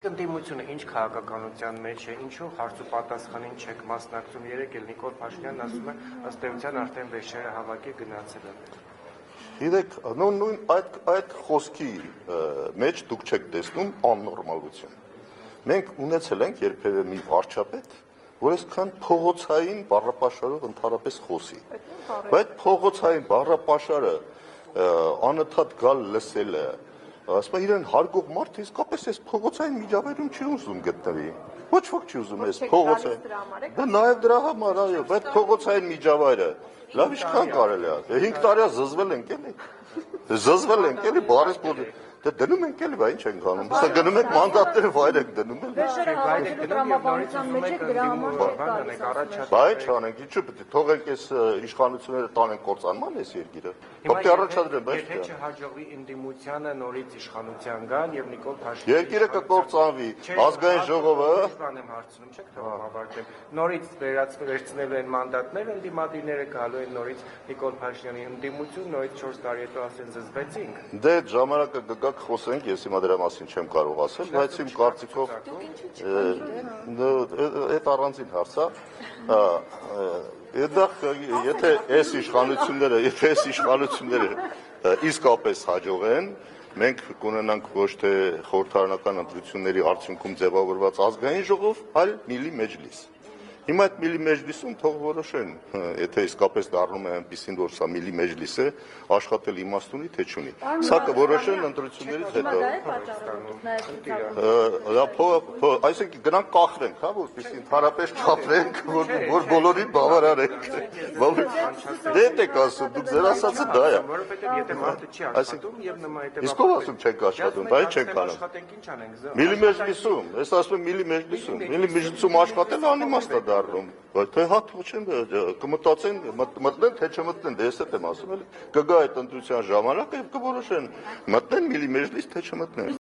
Ընդդիմությունը ինչ քաղաքականության մեջ է, ինչու հարց ու պատասխանին չեք մասնակցում, երեկ էլ Նիկոլ Փաշինյանն ասում է, ըստ էության արդեն վեշերը հավաքի գնացել են։ Գիտեք, նույն այդ խոսքի մեջ դուք չեք տեսնում աննորմալություն։ Մենք ունեցել ենք երբևէ մի վարչապետ, որ այսքան փողոցային բառապաշարով ընդհանրապես խոսի։ Բայց փողոցային բառապաշարը անընդհատ գալ լսելը, ասում եմ իրեն հարգող մարդը իսկապես այս փողոցային միջավայրում չի ուզում գտնվի։ Ոչ ոք չի ուզում այս փողոցային։ Դա նաև դրա համար, այո, բայց փողոցային միջավայրը լավ ինչքան կարելի է։ 5 տարի զզվել ենք էլի։ Զզվել ենք էլի, բարես փոքր։ Դե դնում ենք էլի, բա ինչ ենք անում։ Հեսա գնում ենք մանդատները վայր ենք դնում էլի։ Վերջերը հավաքելու տրամաբանության մեջ եք դրա համար Բայց չանենք, ինչու՞ պետք է թողենք այս իշխանությունները տանեն կործանման այս երկիրը։ Պետք է առաջադրեն, բայց եթե չհաջողվի ընդդիմությանը նորից իշխանության գան եւ Նիկոլ Փաշինյանը երկիրը կկործանվի, ազգային ժողովը բան եմ հարցնում, չեք թվում ավարտեմ։ Նորից վերցնելու են մանդատներ, ընդդիմադիրները գալու են նորից Նիկոլ Փաշինյանի ընդդիմություն, նորից 4 տարի հետո ասեն զզվեցինք։ Դե ժամանակը կգաք խոսենք, ես հիմա դրա մասին չեմ կարող ասել, բայց իմ կարծիքով այդ առանձին հարց է։ Եթե այս իշխանությունները իսկապես հաջողեն, մենք կունենանք ոչ թե խորհրդարանական ընտրությունների արդյունքում ձևավորված ազգային ժողով, այլ միլի մեջլիս։ Հիմա այդ միլի մեջլիսում թող որոշեն, եթե իսկապես դառնում է այնպիսին, որ սա միլի մեջլիս է, աշխատել իմաստ ունի, թե չունի։ Սա կորոշեն ընտրություններից հետո։ Այսինքն գնանք կախրենք, հա, որպեսզի ընդհանրապես չափրենք, որ բոլորին բավարարենք։ Դե եք ասում, դուք ձեր ասածը դա է։ Որովհետեւ եթե մարդը չի աշխատում եւ նման հետեւաբար։ Իսկ ով ասում չենք աշխատում, բայց չենք անում։ Աշխատենք ինչ անենք։ Միլի մեջլիսում, ես ասում եմ միլի մեջլիսում, միլի մեջլիսում աշխատել անիմաստ է դառնում, բայց թե հա թող չեն կմտածեն, մտնեն թե չմտնեն, դե ես եմ ասում էլի, կգա այդ ընտրության ժամանակը եւ կորոշեն մտնեն միլի մեջլիս թե չմտնեն։